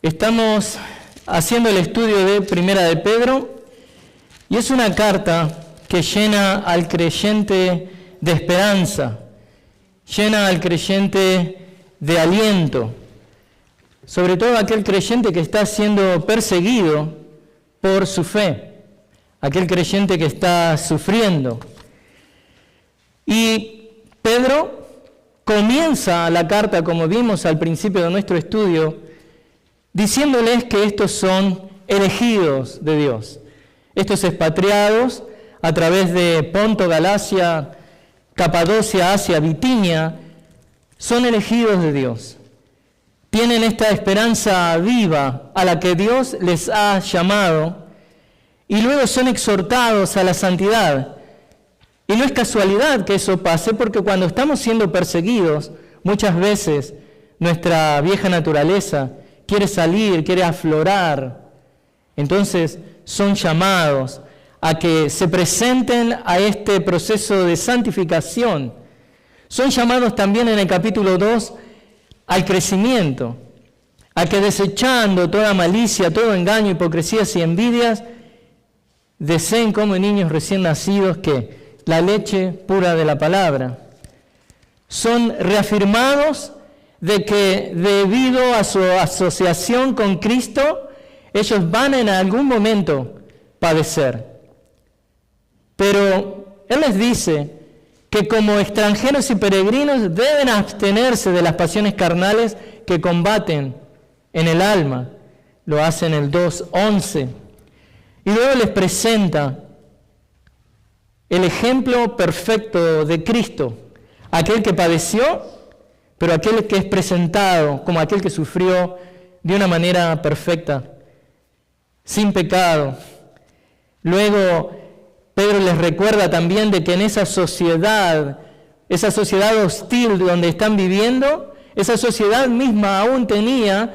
Estamos haciendo el estudio de Primera de Pedro y es una carta que llena al creyente de esperanza, llena al creyente de aliento, sobre todo aquel creyente que está siendo perseguido por su fe, aquel creyente que está sufriendo. Y Pedro comienza la carta, como vimos al principio de nuestro estudio, diciéndoles que estos son elegidos de Dios. Estos expatriados a través de Ponto, Galacia, Capadocia, Asia, Bitinia, son elegidos de Dios. Tienen esta esperanza viva a la que Dios les ha llamado y luego son exhortados a la santidad. Y no es casualidad que eso pase, porque cuando estamos siendo perseguidos, muchas veces nuestra vieja naturaleza quiere salir, quiere aflorar. Entonces son llamados a que se presenten a este proceso de santificación. Son llamados también en el capítulo 2 al crecimiento, a que desechando toda malicia, todo engaño, hipocresías y envidias, deseen como niños recién nacidos que la leche pura de la palabra. Son reafirmados de que debido a su asociación con Cristo, ellos van en algún momento padecer. Pero Él les dice que como extranjeros y peregrinos deben abstenerse de las pasiones carnales que combaten en el alma. Lo hace en el 2:11. Y luego les presenta el ejemplo perfecto de Cristo, aquel que padeció, pero aquel que es presentado como aquel que sufrió de una manera perfecta, sin pecado. Luego, Pedro les recuerda también de que en esa sociedad hostil donde están viviendo, esa sociedad misma aún tenía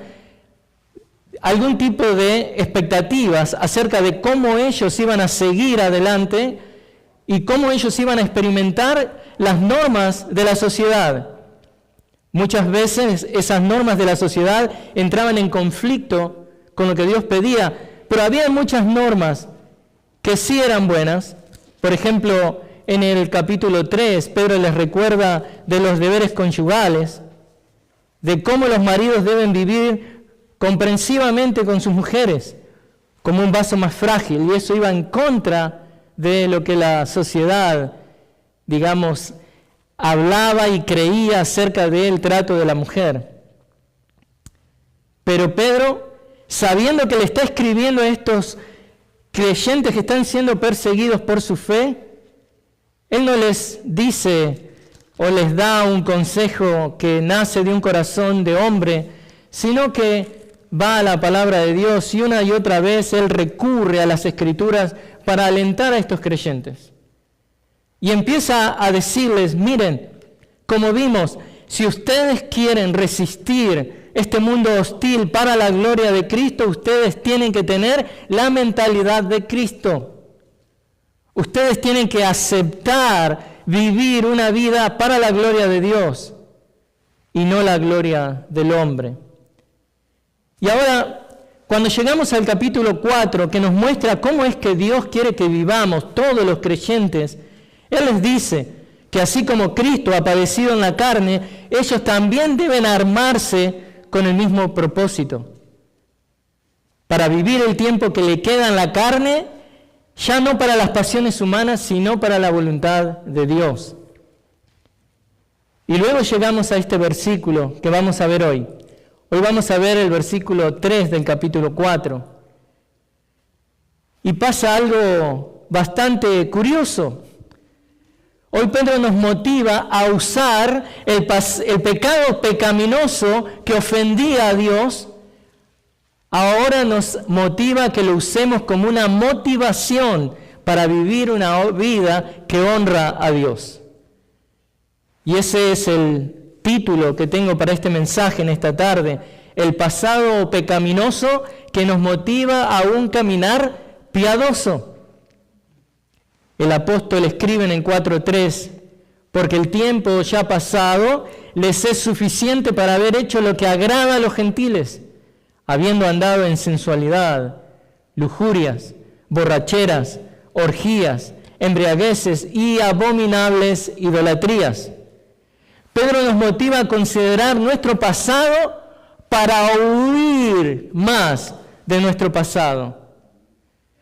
algún tipo de expectativas acerca de cómo ellos iban a seguir adelante y cómo ellos iban a experimentar las normas de la sociedad. Muchas veces esas normas de la sociedad entraban en conflicto con lo que Dios pedía, pero había muchas normas que sí eran buenas. Por ejemplo, en el capítulo 3, Pedro les recuerda de los deberes conyugales, de cómo los maridos deben vivir comprensivamente con sus mujeres, como un vaso más frágil, y eso iba en contra de lo que la sociedad, digamos, hablaba y creía acerca del trato de la mujer. Pero Pedro, sabiendo que le está escribiendo a estos creyentes que están siendo perseguidos por su fe, él no les dice o les da un consejo que nace de un corazón de hombre, sino que va a la palabra de Dios y una y otra vez él recurre a las Escrituras para alentar a estos creyentes. Y empieza a decirles, miren, como vimos, si ustedes quieren resistir este mundo hostil para la gloria de Cristo, ustedes tienen que tener la mentalidad de Cristo. Ustedes tienen que aceptar vivir una vida para la gloria de Dios y no la gloria del hombre. Y ahora, cuando llegamos al capítulo 4, que nos muestra cómo es que Dios quiere que vivamos todos los creyentes, Él les dice que así como Cristo ha padecido en la carne, ellos también deben armarse con el mismo propósito, para vivir el tiempo que le queda en la carne, ya no para las pasiones humanas, sino para la voluntad de Dios. Y luego llegamos a este versículo que vamos a ver hoy. Hoy vamos a ver el versículo 3 del capítulo 4. Y pasa algo bastante curioso. Hoy Pedro nos motiva a usar el pecado pecaminoso que ofendía a Dios. Ahora nos motiva a que lo usemos como una motivación para vivir una vida que honra a Dios. Y ese es el título que tengo para este mensaje en esta tarde. El pasado pecaminoso que nos motiva a un caminar piadoso. El apóstol escribe en el 4:3, porque el tiempo ya pasado les es suficiente para haber hecho lo que agrada a los gentiles, habiendo andado en sensualidad, lujurias, borracheras, orgías, embriagueces y abominables idolatrías. Pedro nos motiva a considerar nuestro pasado para huir más de nuestro pasado,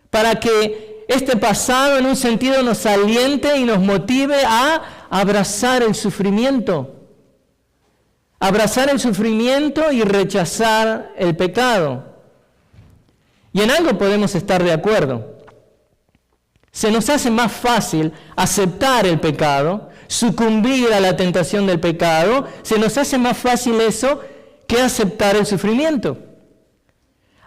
para que este pasado en un sentido nos aliente y nos motive a abrazar el sufrimiento y rechazar el pecado. Y en algo podemos estar de acuerdo. Se nos hace más fácil aceptar el pecado, sucumbir a la tentación del pecado, se nos hace más fácil eso que aceptar el sufrimiento.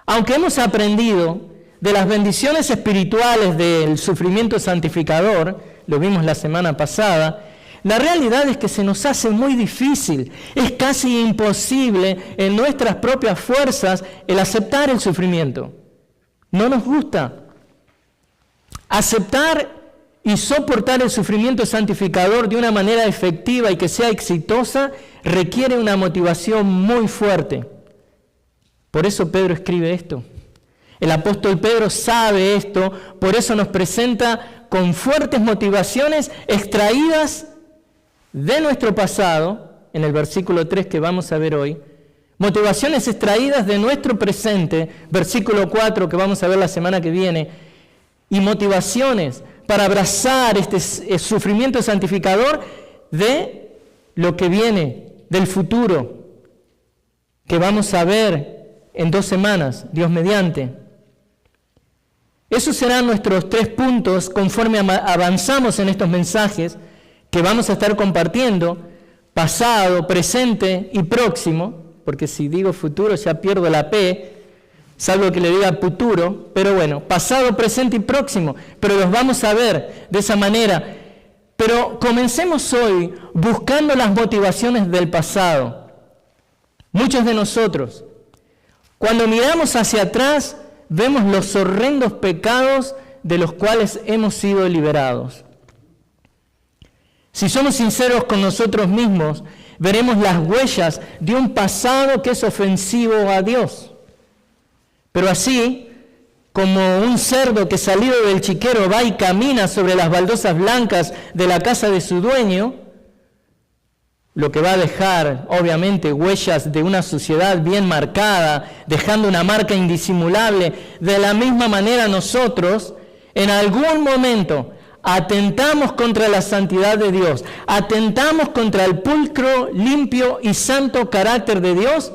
Aunque hemos aprendido de las bendiciones espirituales del sufrimiento santificador, lo vimos la semana pasada, la realidad es que se nos hace muy difícil, es casi imposible en nuestras propias fuerzas el aceptar el sufrimiento. No nos gusta. Aceptar y soportar el sufrimiento santificador de una manera efectiva y que sea exitosa requiere una motivación muy fuerte. Por eso Pedro escribe esto. El apóstol Pedro sabe esto, por eso nos presenta con fuertes motivaciones extraídas de nuestro pasado, en el versículo 3 que vamos a ver hoy, motivaciones extraídas de nuestro presente, versículo 4 que vamos a ver la semana que viene, y motivaciones para abrazar este sufrimiento santificador de lo que viene, del futuro, que vamos a ver en 2 semanas, Dios mediante. Esos serán nuestros 3 puntos conforme avanzamos en estos mensajes que vamos a estar compartiendo, pasado, presente y próximo, porque si digo futuro ya pierdo la P, salvo que le diga futuro, pero bueno, pasado, presente y próximo, pero los vamos a ver de esa manera. Pero comencemos hoy buscando las motivaciones del pasado. Muchos de nosotros, cuando miramos hacia atrás, vemos los horrendos pecados de los cuales hemos sido liberados. Si somos sinceros con nosotros mismos, veremos las huellas de un pasado que es ofensivo a Dios. Pero así, como un cerdo que salido del chiquero va y camina sobre las baldosas blancas de la casa de su dueño, lo que va a dejar, obviamente, huellas de una suciedad bien marcada, dejando una marca indisimulable, de la misma manera nosotros, en algún momento, atentamos contra la santidad de Dios, atentamos contra el pulcro, limpio y santo carácter de Dios,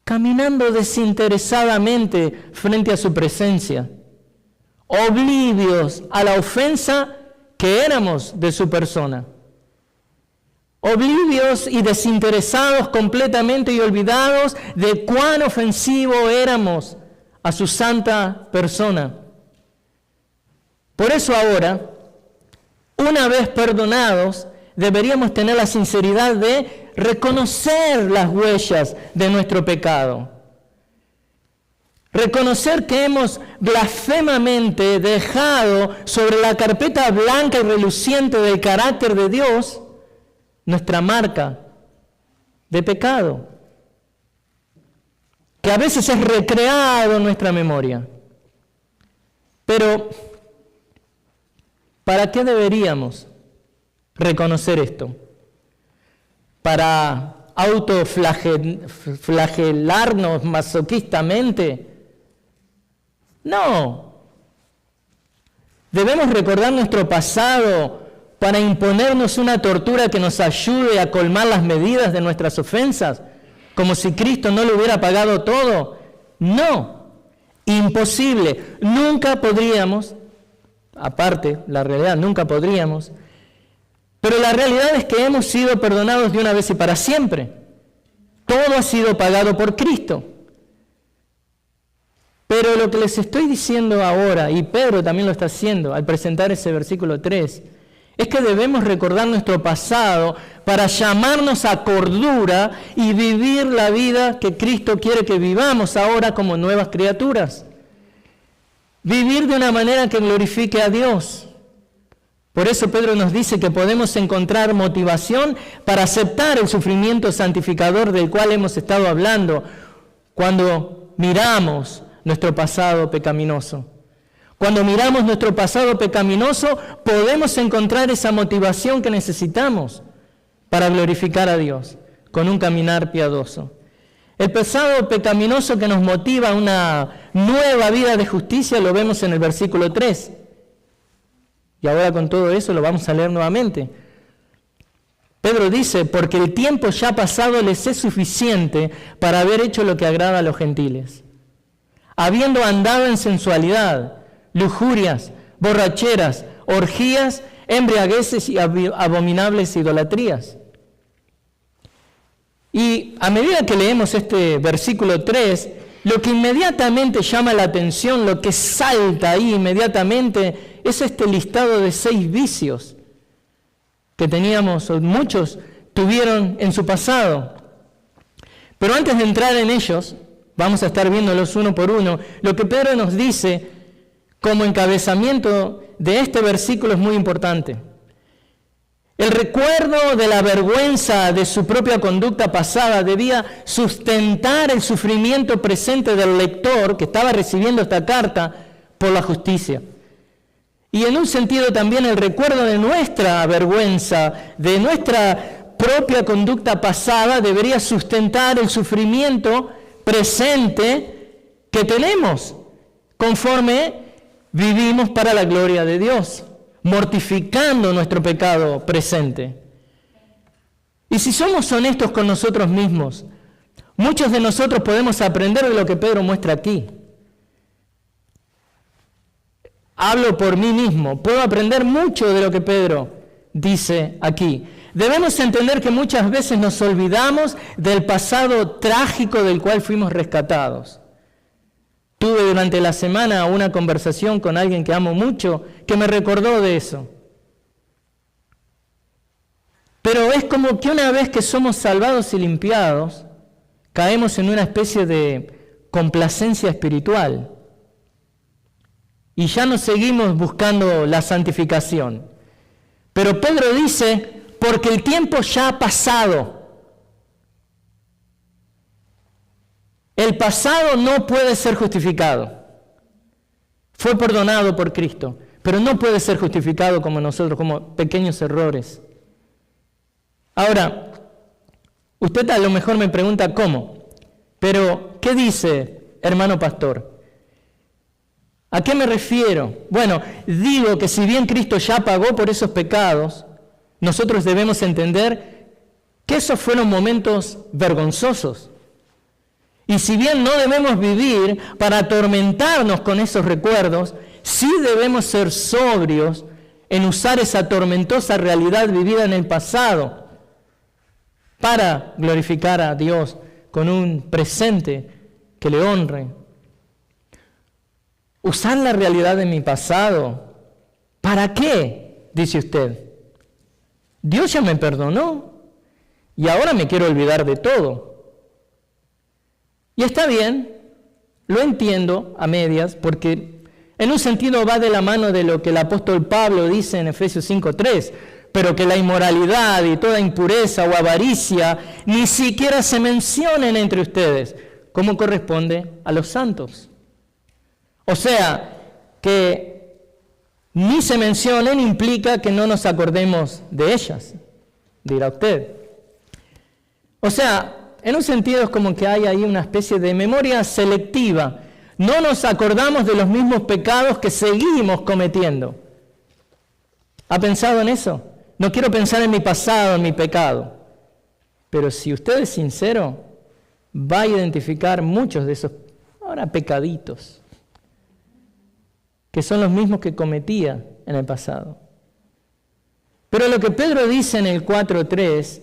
caminando desinteresadamente frente a su presencia, oblivios a la ofensa que éramos de su persona, oblivios y desinteresados completamente y olvidados de cuán ofensivo éramos a su santa persona. Por eso ahora, una vez perdonados, deberíamos tener la sinceridad de reconocer las huellas de nuestro pecado. Reconocer que hemos blasfemamente dejado sobre la carpeta blanca y reluciente del carácter de Dios nuestra marca de pecado, que a veces es recreado en nuestra memoria. Pero, ¿para qué deberíamos reconocer esto? ¿Para autoflagelarnos masoquistamente? No. Debemos recordar nuestro pasado para imponernos una tortura que nos ayude a colmar las medidas de nuestras ofensas, como si Cristo no lo hubiera pagado todo. No, imposible. Nunca podríamos, aparte, la realidad, nunca podríamos, pero la realidad es que hemos sido perdonados de una vez y para siempre. Todo ha sido pagado por Cristo. Pero lo que les estoy diciendo ahora, y Pedro también lo está haciendo al presentar ese versículo 3, es que debemos recordar nuestro pasado para llamarnos a cordura y vivir la vida que Cristo quiere que vivamos ahora como nuevas criaturas. Vivir de una manera que glorifique a Dios. Por eso Pedro nos dice que podemos encontrar motivación para aceptar el sufrimiento santificador del cual hemos estado hablando, cuando miramos nuestro pasado pecaminoso. Cuando miramos nuestro pasado pecaminoso, podemos encontrar esa motivación que necesitamos para glorificar a Dios con un caminar piadoso. El pasado pecaminoso que nos motiva a una nueva vida de justicia lo vemos en el versículo 3. Y ahora con todo eso lo vamos a leer nuevamente. Pedro dice, porque el tiempo ya pasado les es suficiente para haber hecho lo que agrada a los gentiles, habiendo andado en sensualidad, lujurias, borracheras, orgías, embriagueces y abominables idolatrías. Y a medida que leemos este versículo 3, lo que inmediatamente llama la atención, lo que salta ahí inmediatamente, es este listado de 6 vicios que teníamos, o muchos tuvieron en su pasado. Pero antes de entrar en ellos, vamos a estar viéndolos uno por uno. Lo que Pedro nos dice como encabezamiento de este versículo es muy importante. El recuerdo de la vergüenza de su propia conducta pasada debía sustentar el sufrimiento presente del lector que estaba recibiendo esta carta por la justicia. Y en un sentido también el recuerdo de nuestra vergüenza, de nuestra propia conducta pasada, debería sustentar el sufrimiento presente que tenemos, conforme vivimos para la gloria de Dios, mortificando nuestro pecado presente. Y si somos honestos con nosotros mismos, muchos de nosotros podemos aprender de lo que Pedro muestra aquí. Hablo por mí mismo, puedo aprender mucho de lo que Pedro dice aquí. Debemos entender que muchas veces nos olvidamos del pasado trágico del cual fuimos rescatados. Tuve durante la semana una conversación con alguien que amo mucho que me recordó de eso. Pero es como que una vez que somos salvados y limpiados, caemos en una especie de complacencia espiritual. Y ya no seguimos buscando la santificación. Pero Pedro dice, porque el tiempo ya ha pasado. El pasado no puede ser justificado. Fue perdonado por Cristo, pero no puede ser justificado como nosotros, como pequeños errores. Ahora, usted a lo mejor me pregunta cómo, pero ¿qué dice, hermano pastor? ¿A qué me refiero? Bueno, digo que si bien Cristo ya pagó por esos pecados, nosotros debemos entender que esos fueron momentos vergonzosos. Y si bien no debemos vivir para atormentarnos con esos recuerdos, sí debemos ser sobrios en usar esa tormentosa realidad vivida en el pasado para glorificar a Dios con un presente que le honre. Usar la realidad de mi pasado, ¿para qué? Dice usted. Dios ya me perdonó y ahora me quiero olvidar de todo. Y está bien, lo entiendo a medias, porque en un sentido va de la mano de lo que el apóstol Pablo dice en Efesios 5:3, pero que la inmoralidad y toda impureza o avaricia ni siquiera se mencionen entre ustedes, como corresponde a los santos. O sea, que ni se mencionen implica que no nos acordemos de ellas, dirá usted. O sea, en un sentido es como que hay ahí una especie de memoria selectiva. No nos acordamos de los mismos pecados que seguimos cometiendo. ¿Ha pensado en eso? No quiero pensar en mi pasado, en mi pecado. Pero si usted es sincero, va a identificar muchos de esos pecaditos, que son los mismos que cometía en el pasado. Pero lo que Pedro dice en el 4:3,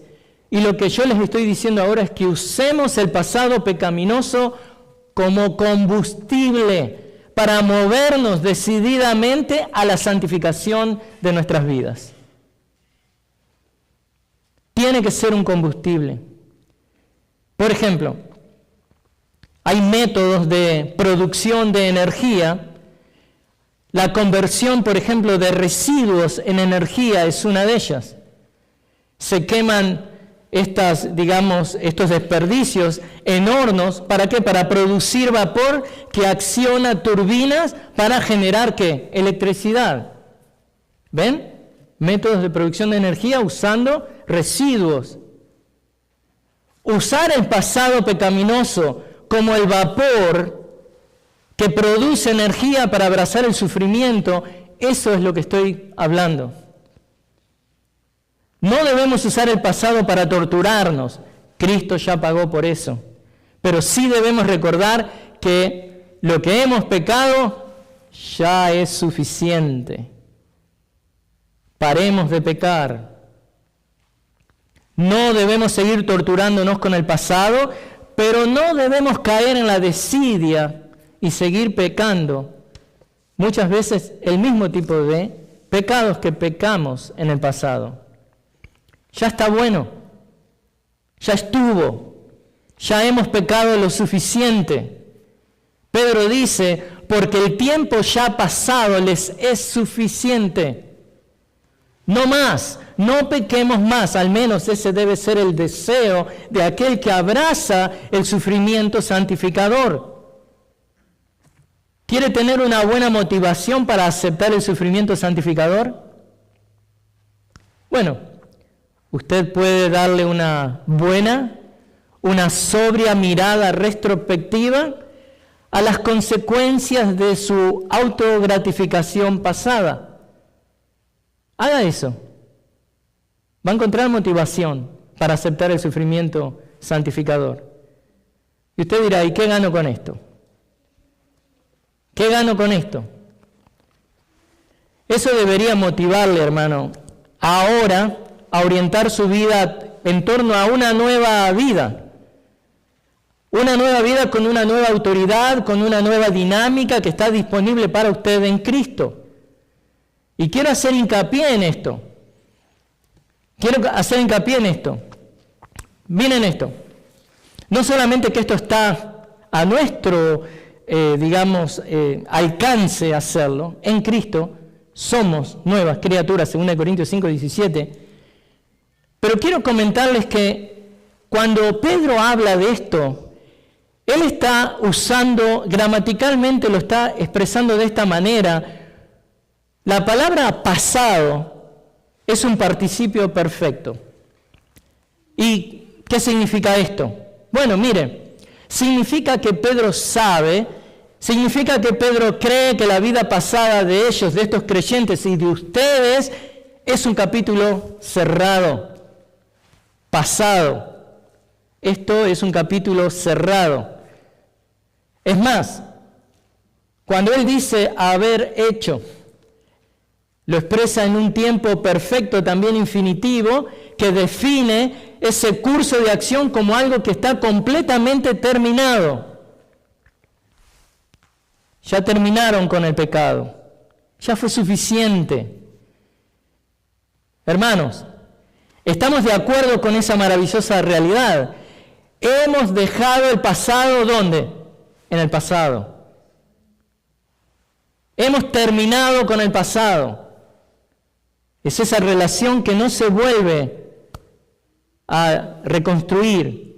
y lo que yo les estoy diciendo ahora es que usemos el pasado pecaminoso como combustible para movernos decididamente a la santificación de nuestras vidas. Tiene que ser un combustible. Por ejemplo, hay métodos de producción de energía. La conversión, por ejemplo, de residuos en energía es una de ellas. Se queman estos desperdicios en hornos. ¿Para qué? Para producir vapor que acciona turbinas para generar ¿qué? Electricidad. ¿Ven? Métodos de producción de energía usando residuos. Usar el pasado pecaminoso como el vapor que produce energía para abrazar el sufrimiento, eso es lo que estoy hablando. No debemos usar el pasado para torturarnos. Cristo ya pagó por eso. Pero sí debemos recordar que lo que hemos pecado ya es suficiente. Paremos de pecar. No debemos seguir torturándonos con el pasado, pero no debemos caer en la desidia y seguir pecando. Muchas veces el mismo tipo de pecados que pecamos en el pasado. Ya está bueno, ya estuvo, ya hemos pecado lo suficiente. Pedro dice, porque el tiempo ya pasado les es suficiente. No más, no pequemos más, al menos ese debe ser el deseo de aquel que abraza el sufrimiento santificador. ¿Quiere tener una buena motivación para aceptar el sufrimiento santificador? Bueno, usted puede darle una buena, una sobria mirada retrospectiva a las consecuencias de su autogratificación pasada. Haga eso. Va a encontrar motivación para aceptar el sufrimiento santificador. Y usted dirá, ¿y qué gano con esto? ¿Qué gano con esto? Eso debería motivarle, hermano, ahora a orientar su vida en torno a una nueva vida. Una nueva vida con una nueva autoridad, con una nueva dinámica que está disponible para usted en Cristo. Y quiero hacer hincapié en esto. Miren esto. No solamente que esto está a nuestro, alcance hacerlo, en Cristo somos nuevas criaturas, 2 Corintios 5:17. Pero quiero comentarles que cuando Pedro habla de esto, él está usando, gramaticalmente lo está expresando de esta manera. La palabra pasado es un participio perfecto. ¿Y qué significa esto? Bueno, mire, significa que Pedro sabe, significa que Pedro cree que la vida pasada de ellos, de estos creyentes y de ustedes, es un capítulo cerrado. Pasado. Esto es un capítulo cerrado. Es más, cuando él dice haber hecho, lo expresa en un tiempo perfecto, también infinitivo, que define ese curso de acción como algo que está completamente terminado. Ya terminaron con el pecado. Ya fue suficiente. Hermanos, ¿estamos de acuerdo con esa maravillosa realidad? Hemos dejado el pasado, ¿dónde? En el pasado. Hemos terminado con el pasado. Es esa relación que no se vuelve a reconstruir.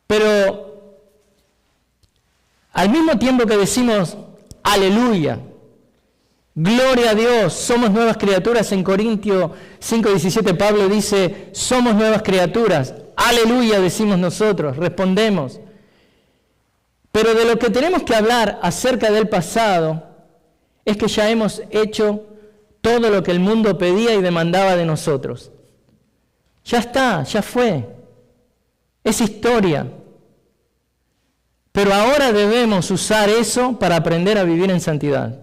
Pero al mismo tiempo que decimos aleluya, gloria a Dios, somos nuevas criaturas, en Corintios 5:17 Pablo dice, somos nuevas criaturas, aleluya decimos nosotros, respondemos. Pero de lo que tenemos que hablar acerca del pasado es que ya hemos hecho todo lo que el mundo pedía y demandaba de nosotros. Ya está, ya fue. Es historia. Pero ahora debemos usar eso para aprender a vivir en santidad.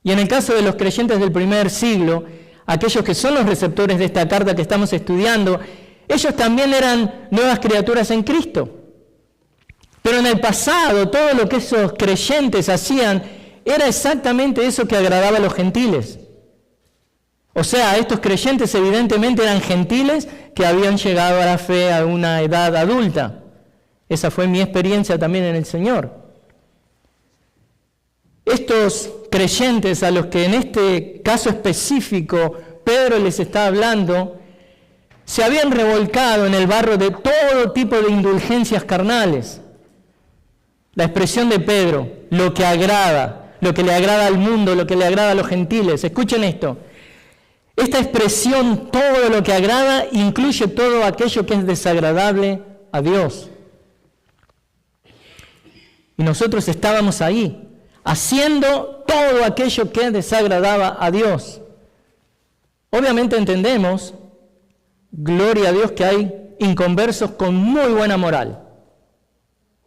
Y en el caso de los creyentes del primer siglo, aquellos que son los receptores de esta carta que estamos estudiando, ellos también eran nuevas criaturas en Cristo. Pero en el pasado, todo lo que esos creyentes hacían era exactamente eso que agradaba a los gentiles. O sea, estos creyentes evidentemente eran gentiles que habían llegado a la fe a una edad adulta. Esa fue mi experiencia también en el Señor. Estos creyentes a los que en este caso específico Pedro les está hablando, se habían revolcado en el barro de todo tipo de indulgencias carnales. La expresión de Pedro, lo que le agrada al mundo, lo que le agrada a los gentiles. Escuchen esto. Esta expresión, todo lo que agrada, incluye todo aquello que es desagradable a Dios. Y nosotros estábamos ahí, haciendo todo aquello que desagradaba a Dios. Obviamente entendemos, gloria a Dios, que hay inconversos con muy buena moral.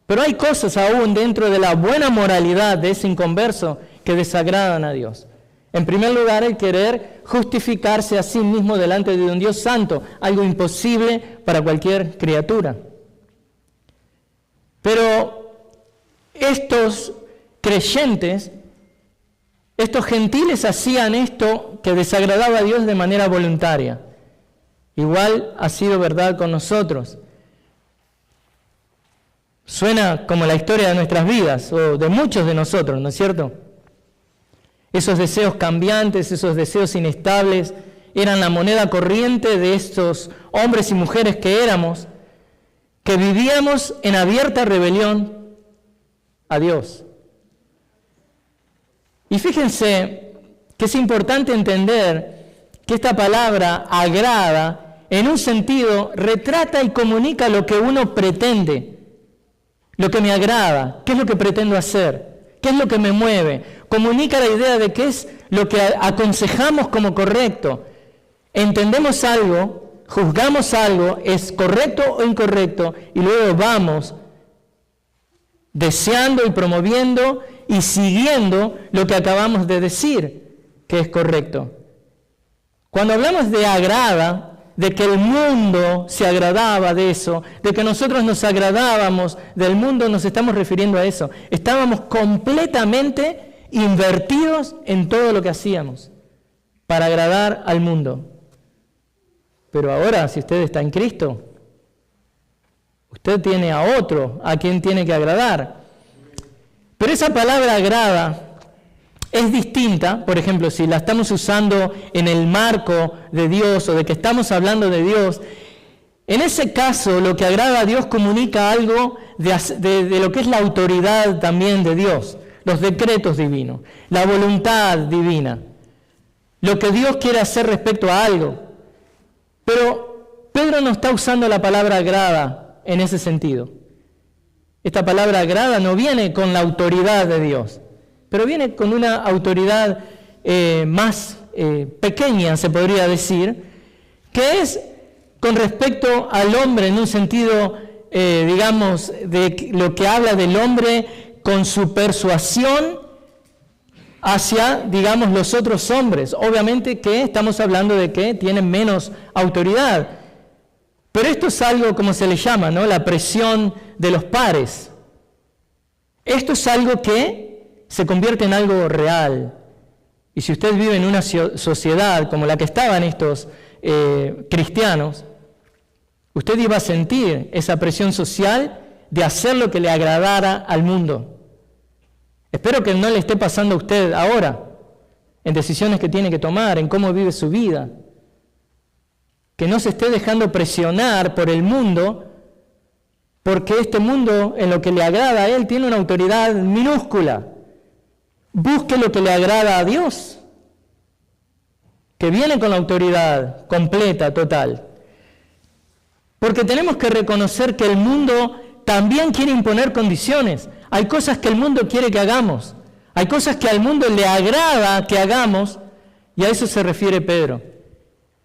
Pero hay cosas aún dentro de la buena moralidad de ese inconverso que desagradan a Dios. En primer lugar, el querer justificarse a sí mismo delante de un Dios santo, algo imposible para cualquier criatura. Pero estos creyentes, estos gentiles hacían esto que desagradaba a Dios de manera voluntaria. Igual ha sido verdad con nosotros. Suena como la historia de nuestras vidas, o de muchos de nosotros, ¿no es cierto? Esos deseos cambiantes, esos deseos inestables, eran la moneda corriente de estos hombres y mujeres que éramos, que vivíamos en abierta rebelión a Dios. Y fíjense que es importante entender que esta palabra agrada, en un sentido, retrata y comunica lo que uno pretende, lo que me agrada, qué es lo que pretendo hacer, qué es lo que me mueve. Comunica la idea de qué es lo que aconsejamos como correcto. Entendemos algo, juzgamos algo, es correcto o incorrecto, y luego vamos deseando y promoviendo y siguiendo lo que acabamos de decir que es correcto. Cuando hablamos de agrada, de que el mundo se agradaba de eso, de que nosotros nos agradábamos del mundo, nos estamos refiriendo a eso. Estábamos completamente invertidos en todo lo que hacíamos para agradar al mundo. Pero ahora, si usted está en Cristo, usted tiene a otro a quien tiene que agradar. Pero esa palabra agrada es distinta, por ejemplo, si la estamos usando en el marco de Dios o de que estamos hablando de Dios. En ese caso, lo que agrada a Dios comunica algo de lo que es la autoridad también de Dios, los decretos divinos, la voluntad divina, lo que Dios quiere hacer respecto a algo. Pero Pedro no está usando la palabra agrada en ese sentido. Esta palabra agrada no viene con la autoridad de Dios, pero viene con una autoridad más pequeña, se podría decir, que es con respecto al hombre en un sentido, digamos, de lo que habla del hombre con su persuasión hacia, digamos, los otros hombres. Obviamente que estamos hablando de que tienen menos autoridad, pero esto es algo, como se le llama, ¿no? La presión de los pares. Esto es algo que se convierte en algo real. Y si usted vive en una sociedad como la que estaban estos cristianos, usted iba a sentir esa presión social de hacer lo que le agradara al mundo. Espero que no le esté pasando a usted ahora, en decisiones que tiene que tomar, en cómo vive su vida. Que no se esté dejando presionar por el mundo, porque este mundo, en lo que le agrada a él, tiene una autoridad minúscula. Busque lo que le agrada a Dios, que viene con la autoridad completa, total. Porque tenemos que reconocer que el mundo también quiere imponer condiciones. Hay cosas que el mundo quiere que hagamos. Hay cosas que al mundo le agrada que hagamos, y a eso se refiere Pedro.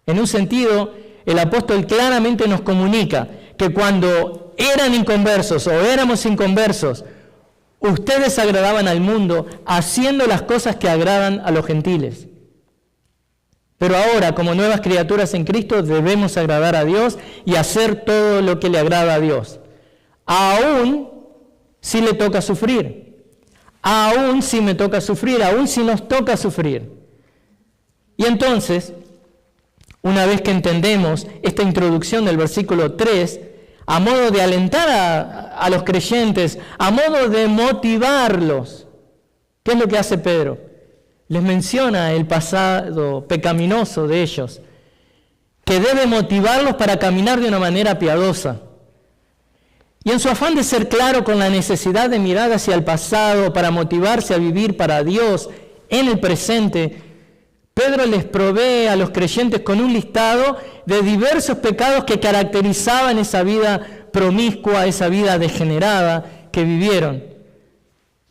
En un sentido, el apóstol claramente nos comunica que cuando eran inconversos o éramos inconversos, ustedes agradaban al mundo haciendo las cosas que agradan a los gentiles. Pero ahora, como nuevas criaturas en Cristo, debemos agradar a Dios y hacer todo lo que le agrada a Dios. Aún si le toca sufrir. Aún si me toca sufrir, aún si nos toca sufrir. Y entonces, una vez que entendemos esta introducción del versículo 3, a modo de alentar a los creyentes, a modo de motivarlos, ¿qué es lo que hace Pedro? Les menciona el pasado pecaminoso de ellos. que debe motivarlos para caminar de una manera piadosa. Y en su afán de ser claro con la necesidad de mirar hacia el pasado para motivarse a vivir para Dios en el presente, Pedro les provee a los creyentes con un listado de diversos pecados que caracterizaban esa vida promiscua, esa vida degenerada que vivieron.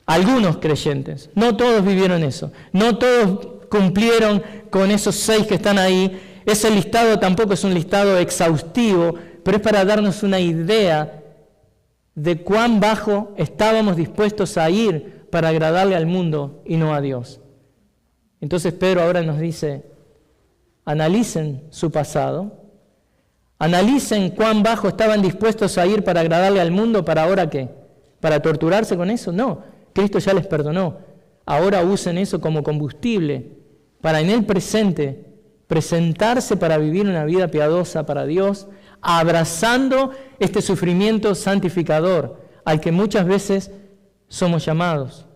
Algunos creyentes, no todos vivieron eso, no todos cumplieron con esos 6 que están ahí. Ese listado tampoco es un listado exhaustivo, pero es para darnos una idea de cuán bajo estábamos dispuestos a ir para agradarle al mundo y no a Dios. Entonces Pedro ahora nos dice, analicen su pasado, analicen cuán bajo estaban dispuestos a ir para agradarle al mundo, ¿para ahora qué? ¿Para torturarse con eso? No, Cristo ya les perdonó. Ahora usen eso como combustible para en el presente presentarse para vivir una vida piadosa para Dios, abrazando este sufrimiento santificador al que muchas veces somos llamados.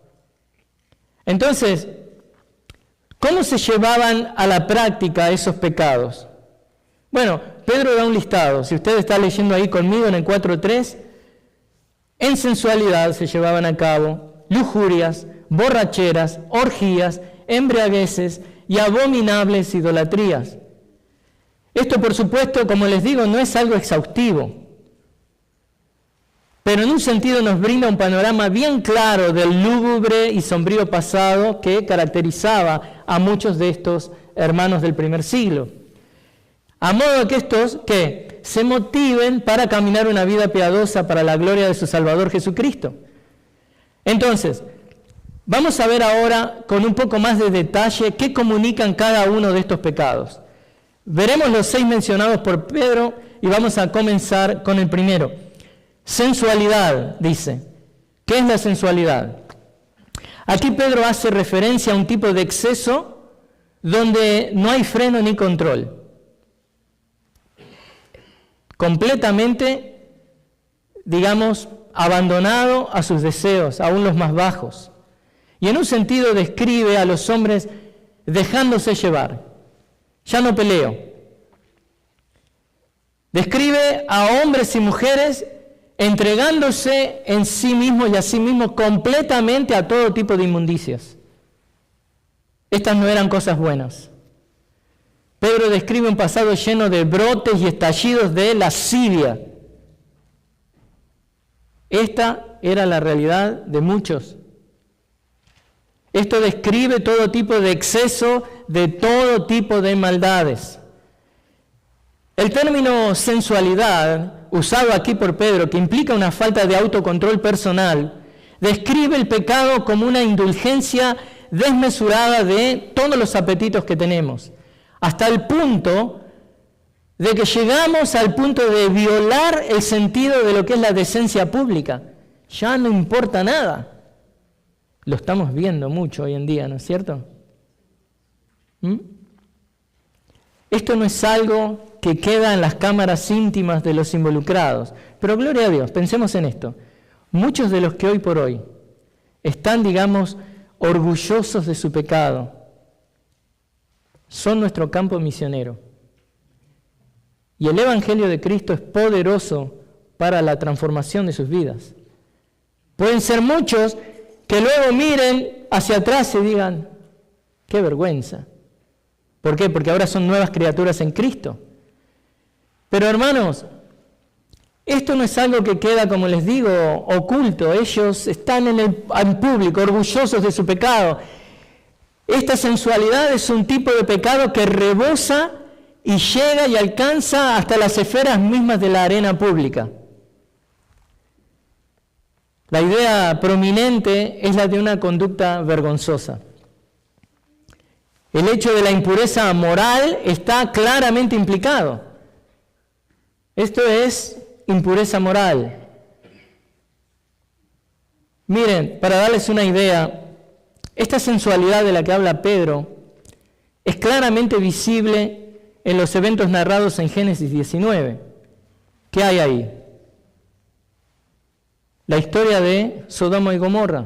Entonces, ¿cómo se llevaban a la práctica esos pecados? Bueno, Pedro da un listado. Si usted está leyendo ahí conmigo en el 4.3, en sensualidad se llevaban a cabo lujurias, borracheras, orgías, embriagueces y abominables idolatrías. Esto, por supuesto, como les digo, no es algo exhaustivo, pero en un sentido nos brinda un panorama bien claro del lúgubre y sombrío pasado que caracterizaba a muchos de estos hermanos del primer siglo. A modo que estos, ¿qué? Se motiven para caminar una vida piadosa para la gloria de su Salvador Jesucristo. Entonces, vamos a ver ahora con un poco más de detalle qué comunican cada uno de estos pecados. Veremos los 6 mencionados por Pedro y vamos a comenzar con el primero. Sensualidad, dice. ¿Qué es la sensualidad? Aquí Pedro hace referencia a un tipo de exceso donde no hay freno ni control. Completamente, digamos, abandonado a sus deseos, aún los más bajos. Y en un sentido describe a los hombres dejándose llevar. Ya no peleo. Describe a hombres y mujeres entregándose en sí mismos y a sí mismos completamente a todo tipo de inmundicias. Estas no eran cosas buenas. Pedro describe un pasado lleno de brotes y estallidos de lascivia. Esta era la realidad de muchos. Esto describe todo tipo de exceso, de todo tipo de maldades. El término sensualidad, usado aquí por Pedro, que implica una falta de autocontrol personal, describe el pecado como una indulgencia desmesurada de todos los apetitos que tenemos, hasta el punto de que llegamos al punto de violar el sentido de lo que es la decencia pública. Ya no importa nada. Lo estamos viendo mucho hoy en día, ¿no es cierto? Esto no es algo que queda en las cámaras íntimas de los involucrados. Pero gloria a Dios, pensemos en esto. Muchos de los que hoy por hoy están, digamos, orgullosos de su pecado, son nuestro campo misionero. Y el Evangelio de Cristo es poderoso para la transformación de sus vidas. Pueden ser muchos que luego miren hacia atrás y digan, qué vergüenza. ¿Por qué? Porque ahora son nuevas criaturas en Cristo. Pero hermanos, esto no es algo que queda, como les digo, oculto. Ellos están en público, orgullosos de su pecado. Esta sensualidad es un tipo de pecado que rebosa y llega y alcanza hasta las esferas mismas de la arena pública. La idea prominente es la de una conducta vergonzosa. El hecho de la impureza moral está claramente implicado. Esto es impureza moral. Miren, para darles una idea, esta sensualidad de la que habla Pedro es claramente visible en los eventos narrados en Génesis 19. ¿Qué hay ahí? La historia de Sodoma y Gomorra.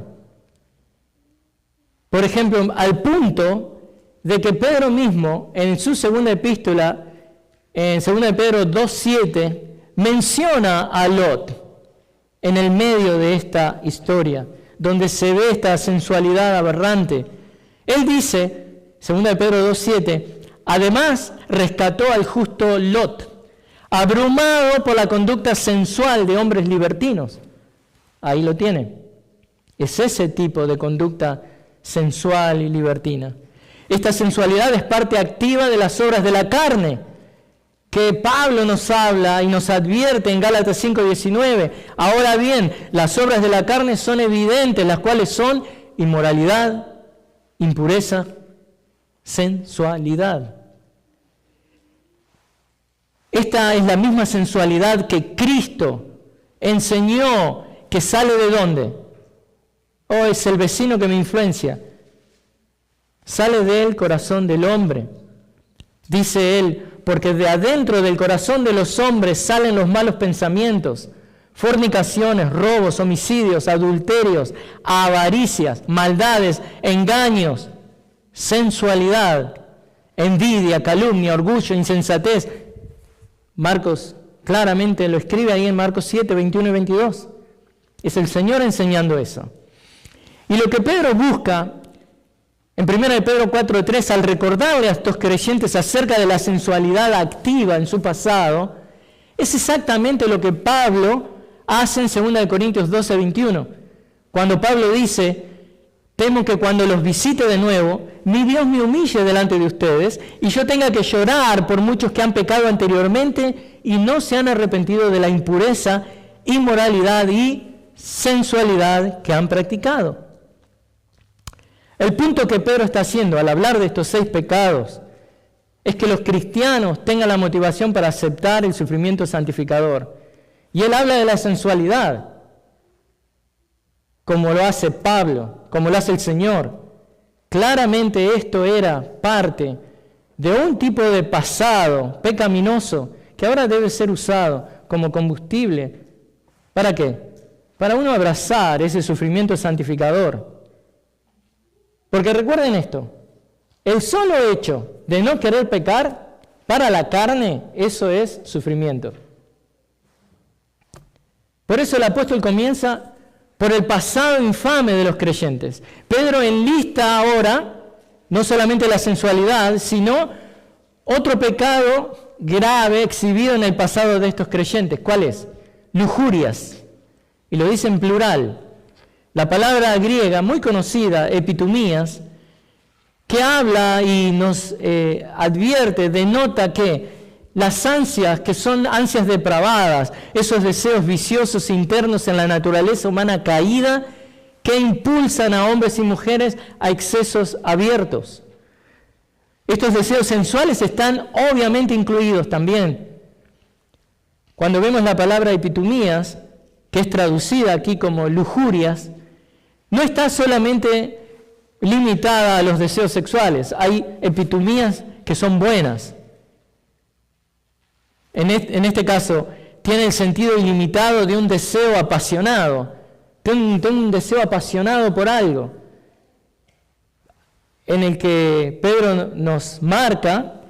Por ejemplo, al punto de que Pedro mismo, en su segunda epístola, en 2 de Pedro 2:7, menciona a Lot en el medio de esta historia, donde se ve esta sensualidad aberrante. Él dice, 2 de Pedro 2:7, además rescató al justo Lot, abrumado por la conducta sensual de hombres libertinos. Ahí lo tiene. Es ese tipo de conducta sensual y libertina. Esta sensualidad es parte activa de las obras de la carne, que Pablo nos habla y nos advierte en Gálatas 5:19. Ahora bien, las obras de la carne son evidentes, las cuales son inmoralidad, impureza, sensualidad. Esta es la misma sensualidad que Cristo enseñó, que sale ¿de dónde? Oh, es el vecino que me influencia. Sale del corazón del hombre. Dice él, porque de adentro del corazón de los hombres salen los malos pensamientos, fornicaciones, robos, homicidios, adulterios, avaricias, maldades, engaños, sensualidad, envidia, calumnia, orgullo, insensatez. Marcos claramente lo escribe ahí en Marcos 7, 21 y 22. Es el Señor enseñando eso. Y lo que Pedro busca en 1 de Pedro 4:3, al recordarle a estos creyentes acerca de la sensualidad activa en su pasado, es exactamente lo que Pablo hace en 2 de Corintios 12:21. Cuando Pablo dice, temo que cuando los visite de nuevo, mi Dios me humille delante de ustedes y yo tenga que llorar por muchos que han pecado anteriormente y no se han arrepentido de la impureza, inmoralidad y sensualidad que han practicado. El punto que Pedro está haciendo al hablar de estos 6 pecados es que los cristianos tengan la motivación para aceptar el sufrimiento santificador. Y él habla de la sensualidad, como lo hace Pablo, como lo hace el Señor. Claramente esto era parte de un tipo de pasado pecaminoso que ahora debe ser usado como combustible. ¿Para qué? Para uno abrazar ese sufrimiento santificador. Porque recuerden esto, el solo hecho de no querer pecar para la carne, eso es sufrimiento. Por eso el apóstol comienza por el pasado infame de los creyentes. Pedro enlista ahora no solamente la sensualidad, sino otro pecado grave exhibido en el pasado de estos creyentes. ¿Cuál es? Lujurias. Y lo dice en plural. La palabra griega muy conocida, epitumías, que habla y nos advierte, denota que las ansias, que son ansias depravadas, esos deseos viciosos internos en la naturaleza humana caída, que impulsan a hombres y mujeres a excesos abiertos. Estos deseos sensuales están obviamente incluidos también. Cuando vemos la palabra epitumías, que es traducida aquí como lujurias, no está solamente limitada a los deseos sexuales. Hay epitumías que son buenas. En este caso, tiene el sentido ilimitado de un deseo apasionado, de un deseo apasionado por algo, en el que Pedro nos marca,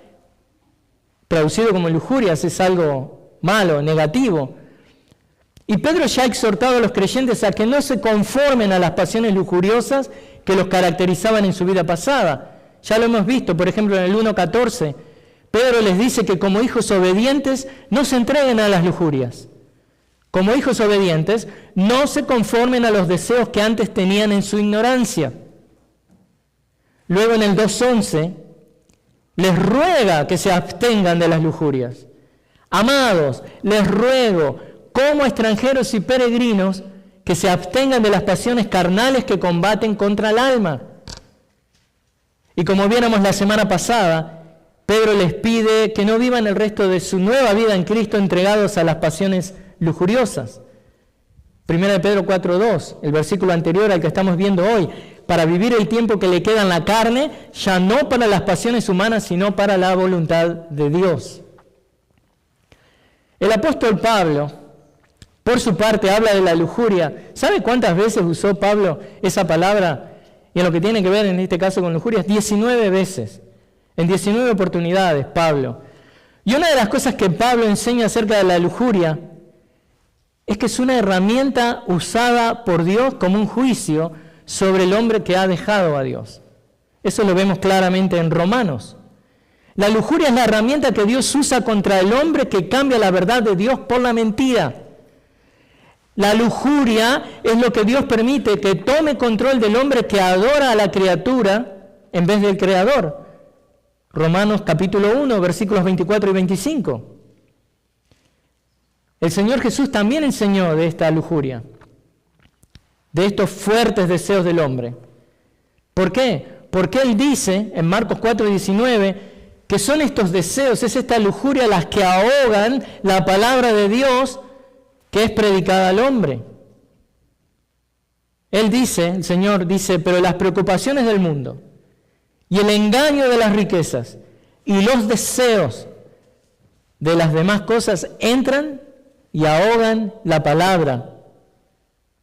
traducido como lujurias, es algo malo, negativo. Y Pedro ya ha exhortado a los creyentes a que no se conformen a las pasiones lujuriosas que los caracterizaban en su vida pasada. Ya lo hemos visto, por ejemplo, en el 1:14. Pedro les dice que como hijos obedientes no se entreguen a las lujurias. Como hijos obedientes no se conformen a los deseos que antes tenían en su ignorancia. Luego en el 2:11 les ruega que se abstengan de las lujurias. Amados, les ruego, como extranjeros y peregrinos, que se abstengan de las pasiones carnales que combaten contra el alma. Y como viéramos la semana pasada, Pedro les pide que no vivan el resto de su nueva vida en Cristo entregados a las pasiones lujuriosas. 1 de Pedro 4:2, el versículo anterior al que estamos viendo hoy, para vivir el tiempo que le queda en la carne, ya no para las pasiones humanas, sino para la voluntad de Dios. El apóstol Pablo, por su parte, habla de la lujuria. ¿Sabe cuántas veces usó Pablo esa palabra? Y en lo que tiene que ver en este caso con lujurias, 19 veces. En 19 oportunidades, Pablo Y una de las cosas que Pablo enseña acerca de la lujuria es que es una herramienta usada por Dios como un juicio sobre el hombre que ha dejado a Dios. Eso lo vemos claramente en Romanos. La lujuria es la herramienta que Dios usa contra el hombre que cambia la verdad de Dios por la mentira. La lujuria es lo que Dios permite que tome control del hombre que adora a la criatura en vez del Creador. Romanos capítulo 1, versículos 24 y 25. El Señor Jesús también enseñó de esta lujuria, de estos fuertes deseos del hombre. ¿Por qué? Porque Él dice en Marcos 4, 19, que son estos deseos, es esta lujuria las que ahogan la palabra de Dios que es predicada al hombre. Él dice, el Señor dice, pero las preocupaciones del mundo y el engaño de las riquezas y los deseos de las demás cosas entran y ahogan la palabra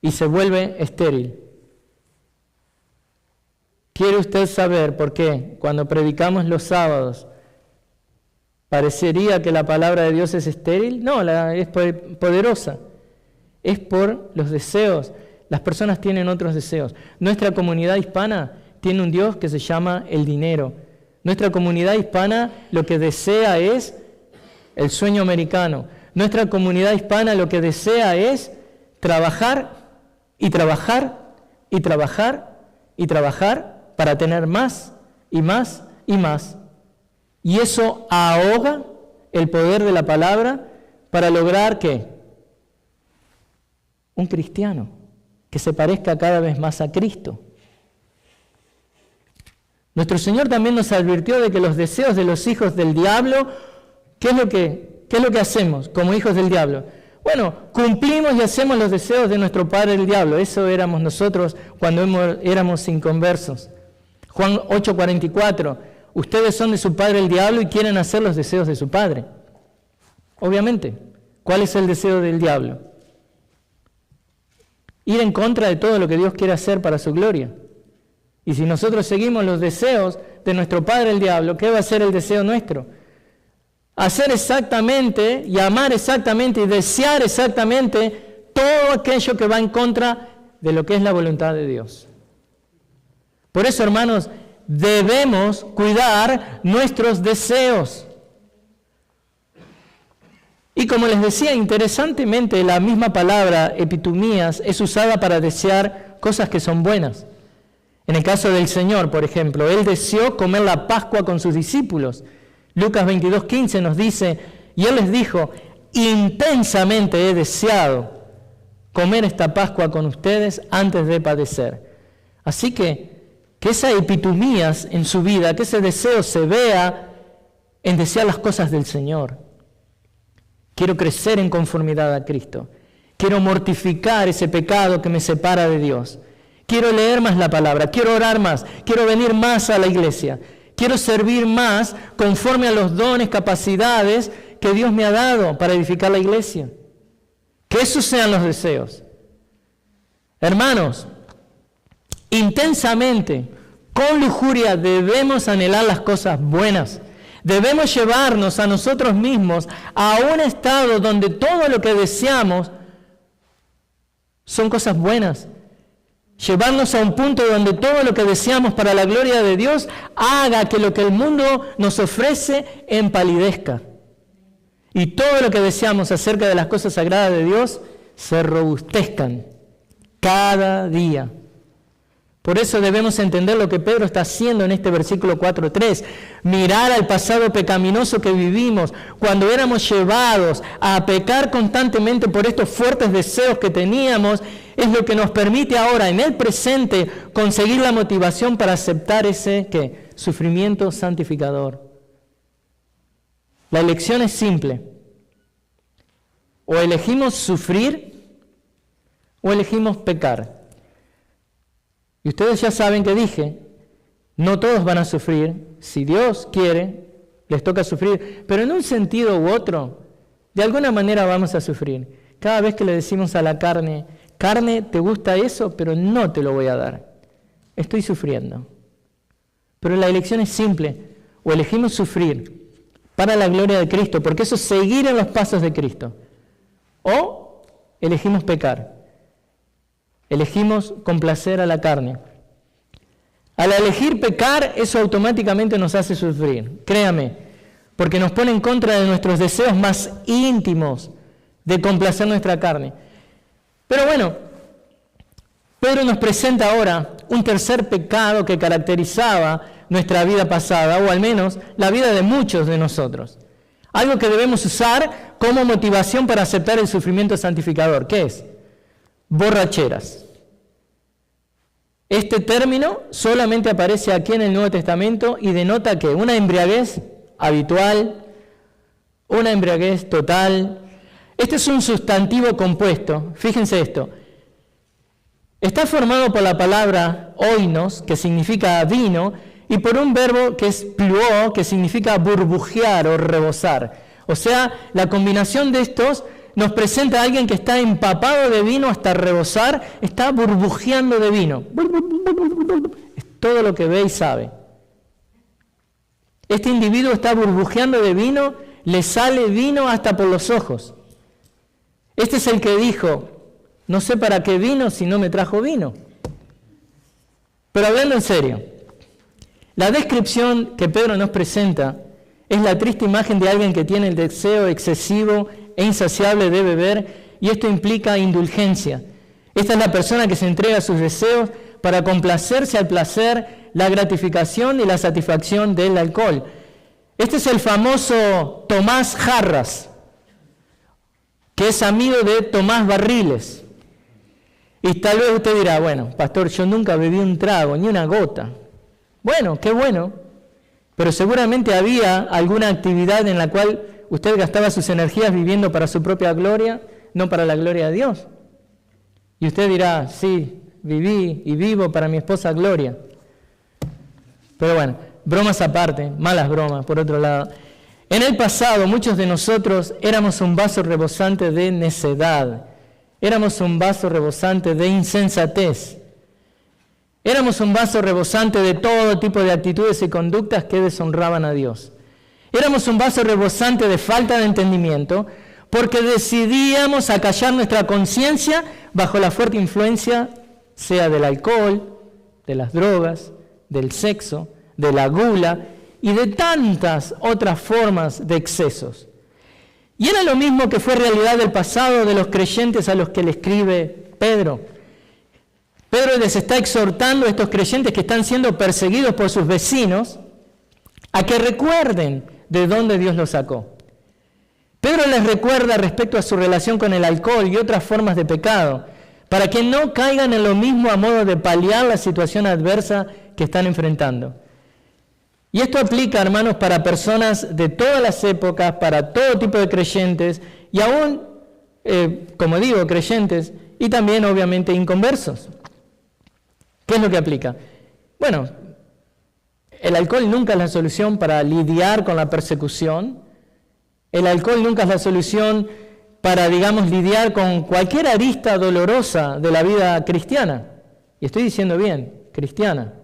y se vuelve estéril. ¿Quiere usted saber por qué cuando predicamos los sábados parecería que la palabra de Dios es estéril? No, es poderosa. Es por los deseos. Las personas tienen otros deseos. Nuestra comunidad hispana tiene un Dios que se llama el dinero. Nuestra comunidad hispana lo que desea es el sueño americano. Nuestra comunidad hispana lo que desea es trabajar y trabajar y trabajar y trabajar para tener más y más y más. Y eso ahoga el poder de la palabra para lograr ¿qué? Un cristiano que se parezca cada vez más a Cristo. Nuestro Señor también nos advirtió de que los deseos de los hijos del diablo, ¿qué es lo que hacemos como hijos del diablo? Bueno, cumplimos y hacemos los deseos de nuestro padre el diablo. Eso éramos nosotros cuando éramos inconversos. Juan 8:44, ustedes son de su padre el diablo y quieren hacer los deseos de su padre. Obviamente, ¿cuál es el deseo del diablo? Ir en contra de todo lo que Dios quiere hacer para su gloria. Y si nosotros seguimos los deseos de nuestro padre el diablo, ¿qué va a ser el deseo nuestro? Hacer exactamente y amar exactamente y desear exactamente todo aquello que va en contra de lo que es la voluntad de Dios. Por eso, hermanos, debemos cuidar nuestros deseos. Y como les decía, interesantemente, la misma palabra epitumías es usada para desear cosas que son buenas. En el caso del Señor, por ejemplo, Él deseó comer la Pascua con sus discípulos. Lucas 22:15 nos dice, y Él les dijo, intensamente he deseado comer esta Pascua con ustedes antes de padecer. Así que esa epitumías en su vida, que ese deseo se vea en desear las cosas del Señor. Quiero crecer en conformidad a Cristo. Quiero mortificar ese pecado que me separa de Dios. Quiero leer más la palabra, quiero orar más, quiero venir más a la iglesia. Quiero servir más conforme a los dones, capacidades que Dios me ha dado para edificar la iglesia. Que esos sean los deseos. Hermanos, intensamente, con lujuria debemos anhelar las cosas buenas. Debemos llevarnos a nosotros mismos a un estado donde todo lo que deseamos son cosas buenas. Llevarnos a un punto donde todo lo que deseamos para la gloria de Dios haga que lo que el mundo nos ofrece empalidezca. Y todo lo que deseamos acerca de las cosas sagradas de Dios se robustezcan cada día. Por eso debemos entender lo que Pedro está haciendo en este versículo 4:3. Mirar al pasado pecaminoso que vivimos, cuando éramos llevados a pecar constantemente por estos fuertes deseos que teníamos, es lo que nos permite ahora, en el presente, conseguir la motivación para aceptar ese ¿qué? Sufrimiento santificador. La elección es simple. O elegimos sufrir o elegimos pecar. Y ustedes ya saben que dije, no todos van a sufrir. Si Dios quiere, les toca sufrir. Pero en un sentido u otro, de alguna manera vamos a sufrir. Cada vez que le decimos a la carne, carne, ¿te gusta eso? Pero no te lo voy a dar. Estoy sufriendo. Pero la elección es simple. O elegimos sufrir para la gloria de Cristo, porque eso es seguir en los pasos de Cristo. O elegimos pecar, elegimos complacer a la carne. Al elegir pecar, eso automáticamente nos hace sufrir, créame, porque nos pone en contra de nuestros deseos más íntimos de complacer nuestra carne. Pero bueno, Pedro nos presenta ahora un tercer pecado que caracterizaba nuestra vida pasada, o al menos la vida de muchos de nosotros. Algo que debemos usar como motivación para aceptar el sufrimiento santificador. ¿Qué es? Borracheras. Este término solamente aparece aquí en el Nuevo Testamento y denota que una embriaguez habitual, una embriaguez total. Este es un sustantivo compuesto. Fíjense esto. Está formado por la palabra oinos, que significa vino, y por un verbo que es pluo, que significa burbujear o rebosar. O sea, la combinación de estos nos presenta a alguien que está empapado de vino hasta rebosar, está burbujeando de vino. Es todo lo que ve y sabe. Este individuo está burbujeando de vino, le sale vino hasta por los ojos. Este es el que dijo, no sé para qué vino si no me trajo vino. Pero hablando en serio, la descripción que Pedro nos presenta es la triste imagen de alguien que tiene el deseo excesivo e insaciable de beber, y esto implica indulgencia. Esta es la persona que se entrega a sus deseos para complacerse al placer, la gratificación y la satisfacción del alcohol. Este es el famoso Tomás Jarras, que es amigo de Tomás Barriles. Y tal vez usted dirá, bueno, pastor, yo nunca bebí un trago, ni una gota. Bueno, qué bueno, pero seguramente había alguna actividad en la cual usted gastaba sus energías viviendo para su propia gloria, no para la gloria de Dios. Y usted dirá, sí, viví y vivo para mi esposa Gloria. Pero bueno, bromas aparte, malas bromas, por otro lado. En el pasado, muchos de nosotros éramos un vaso rebosante de necedad. Éramos un vaso rebosante de insensatez. Éramos un vaso rebosante de todo tipo de actitudes y conductas que deshonraban a Dios. Éramos un vaso rebosante de falta de entendimiento porque decidíamos acallar nuestra conciencia bajo la fuerte influencia, sea del alcohol, de las drogas, del sexo, de la gula y de tantas otras formas de excesos. Y era lo mismo que fue realidad del pasado de los creyentes a los que le escribe Pedro. Pedro les está exhortando a estos creyentes que están siendo perseguidos por sus vecinos a que recuerden de dónde Dios los sacó. Pedro les recuerda respecto a su relación con el alcohol y otras formas de pecado, para que no caigan en lo mismo a modo de paliar la situación adversa que están enfrentando. Y esto aplica, hermanos, para personas de todas las épocas, para todo tipo de creyentes, y aún, como digo, creyentes, y también, obviamente, inconversos. ¿Qué es lo que aplica? Bueno, el alcohol nunca es la solución para lidiar con la persecución. El alcohol nunca es la solución para, digamos, lidiar con cualquier arista dolorosa de la vida cristiana. Y estoy diciendo bien, cristiana.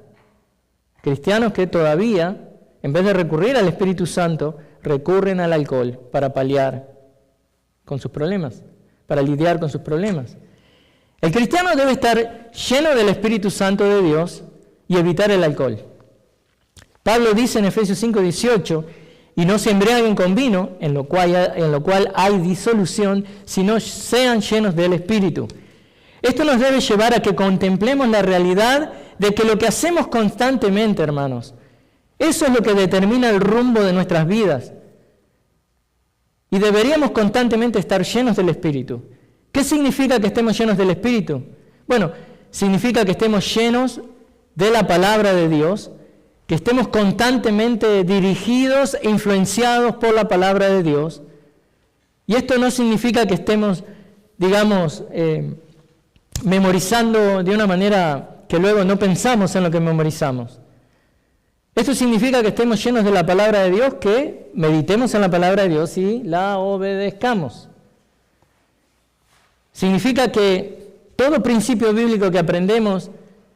Cristianos que todavía, en vez de recurrir al Espíritu Santo, recurren al alcohol para paliar con sus problemas, para lidiar con sus problemas. El cristiano debe estar lleno del Espíritu Santo de Dios y evitar el alcohol. Pablo dice en Efesios 5:18, y no se embriaguen con vino, en lo cual hay disolución, sino sean llenos del Espíritu. Esto nos debe llevar a que contemplemos la realidad de que lo que hacemos constantemente, hermanos, eso es lo que determina el rumbo de nuestras vidas. Y deberíamos constantemente estar llenos del Espíritu. ¿Qué significa que estemos llenos del Espíritu? Bueno, significa que estemos llenos de la palabra de Dios, que estemos constantemente dirigidos e influenciados por la palabra de Dios. Y esto no significa que estemos, digamos, memorizando de una manera que luego no pensamos en lo que memorizamos. Esto significa que estemos llenos de la palabra de Dios, que meditemos en la palabra de Dios y la obedezcamos. Significa que todo principio bíblico que aprendemos,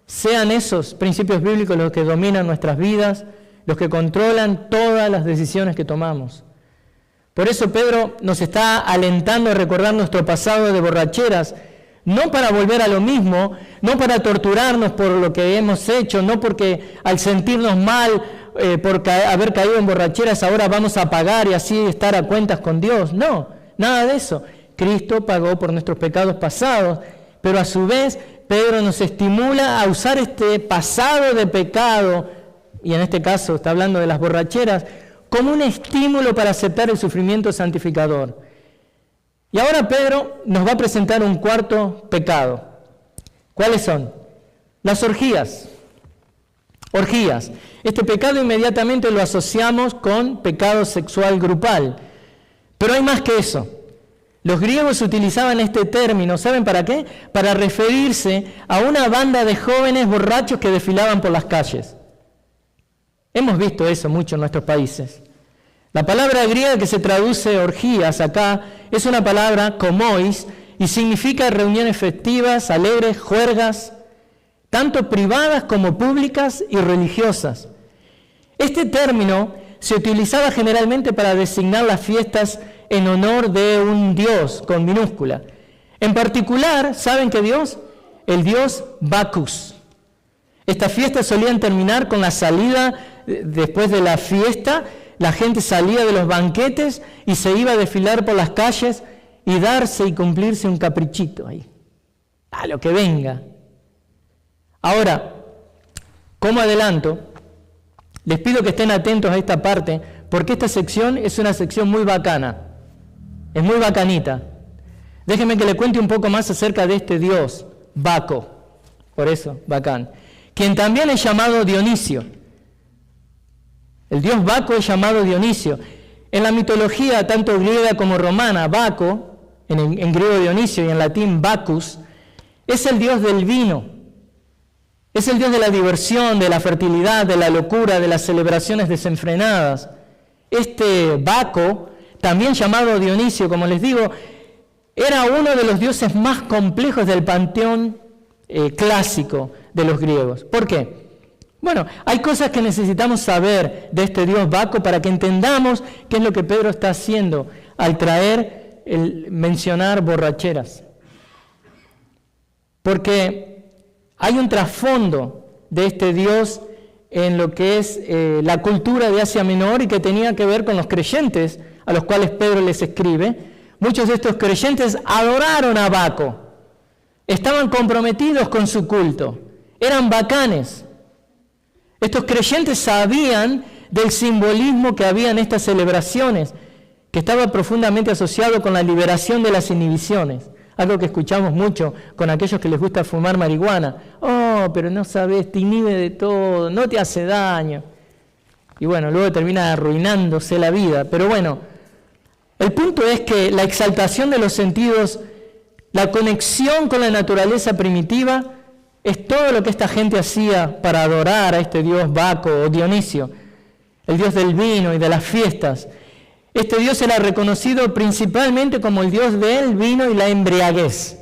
sean esos principios bíblicos los que dominan nuestras vidas, los que controlan todas las decisiones que tomamos. Por eso Pedro nos está alentando a recordar nuestro pasado de borracheras, no para volver a lo mismo, no para torturarnos por lo que hemos hecho, no porque al sentirnos mal por haber caído en borracheras ahora vamos a pagar y así estar a cuentas con Dios. No, nada de eso. Cristo pagó por nuestros pecados pasados, pero a su vez Pedro nos estimula a usar este pasado de pecado, y en este caso está hablando de las borracheras, como un estímulo para aceptar el sufrimiento santificador. Y ahora Pedro nos va a presentar un cuarto pecado. ¿Cuáles son? Las orgías. Orgías. Este pecado inmediatamente lo asociamos con pecado sexual grupal. Pero hay más que eso. Los griegos utilizaban este término, ¿saben para qué? Para referirse a una banda de jóvenes borrachos que desfilaban por las calles. Hemos visto eso mucho en nuestros países. La palabra griega que se traduce orgías acá es una palabra komois y significa reuniones festivas, alegres, juergas, tanto privadas como públicas y religiosas. Este término se utilizaba generalmente para designar las fiestas en honor de un dios con minúscula. En particular, ¿saben qué dios? El dios Bacchus. Estas fiestas solían terminar con la salida, después de la fiesta, la gente salía de los banquetes y se iba a desfilar por las calles y darse y cumplirse un caprichito ahí, a lo que venga. Ahora, como adelanto, les pido que estén atentos a esta parte, porque esta sección es una sección muy bacana, es muy bacanita. Déjenme que le cuente un poco más acerca de este dios, Baco, por eso, bacán, quien también es llamado Dionisio. El dios Baco es llamado Dionisio. En la mitología, tanto griega como romana, Baco, en griego Dionisio y en latín Bacchus, es el dios del vino. Es el dios de la diversión, de la fertilidad, de la locura, de las celebraciones desenfrenadas. Este Baco, también llamado Dionisio, como les digo, era uno de los dioses más complejos del panteón clásico de los griegos. ¿Por qué? Bueno, hay cosas que necesitamos saber de este dios Baco para que entendamos qué es lo que Pedro está haciendo al traer el mencionar borracheras. Porque hay un trasfondo de este dios en lo que es la cultura de Asia Menor y que tenía que ver con los creyentes a los cuales Pedro les escribe. Muchos de estos creyentes adoraron a Baco, estaban comprometidos con su culto, eran bacanes. Estos creyentes sabían del simbolismo que había en estas celebraciones, que estaba profundamente asociado con la liberación de las inhibiciones, algo que escuchamos mucho con aquellos que les gusta fumar marihuana. Oh, pero no sabes, te inhibe de todo, no te hace daño. Y bueno, luego termina arruinándose la vida. Pero bueno, el punto es que la exaltación de los sentidos, la conexión con la naturaleza primitiva, es todo lo que esta gente hacía para adorar a este dios Baco o Dionisio, el dios del vino y de las fiestas. Este dios era reconocido principalmente como el dios del vino y la embriaguez.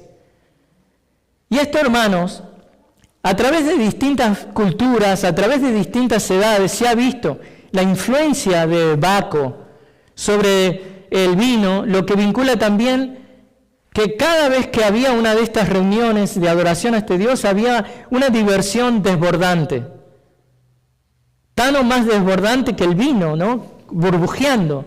Y esto, hermanos, a través de distintas culturas, a través de distintas edades, se ha visto la influencia de Baco sobre el vino, lo que vincula también que cada vez que había una de estas reuniones de adoración a este Dios, había una diversión desbordante. Tan o más desbordante que el vino, ¿no? Burbujeando.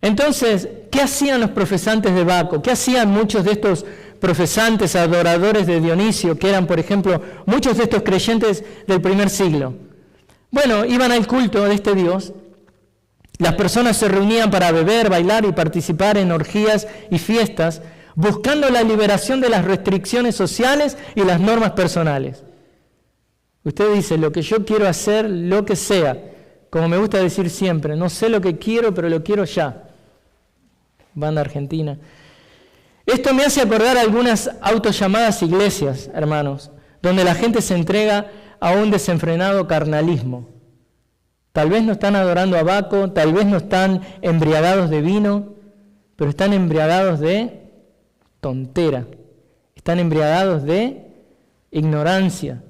Entonces, ¿qué hacían los profesantes de Baco? ¿Qué hacían muchos de estos profesantes, adoradores de Dionisio, que eran, por ejemplo, muchos de estos creyentes del primer siglo? Bueno, iban al culto de este Dios. Las personas se reunían para beber, bailar y participar en orgías y fiestas, buscando la liberación de las restricciones sociales y las normas personales. Usted dice, lo que yo quiero hacer, lo que sea, como me gusta decir siempre, no sé lo que quiero, pero lo quiero ya. Banda argentina. Esto me hace acordar algunas autollamadas iglesias, hermanos, donde la gente se entrega a un desenfrenado carnalismo. Tal vez no están adorando a Baco, tal vez no están embriagados de vino, pero están embriagados de tontera, están embriagados de ignorancia,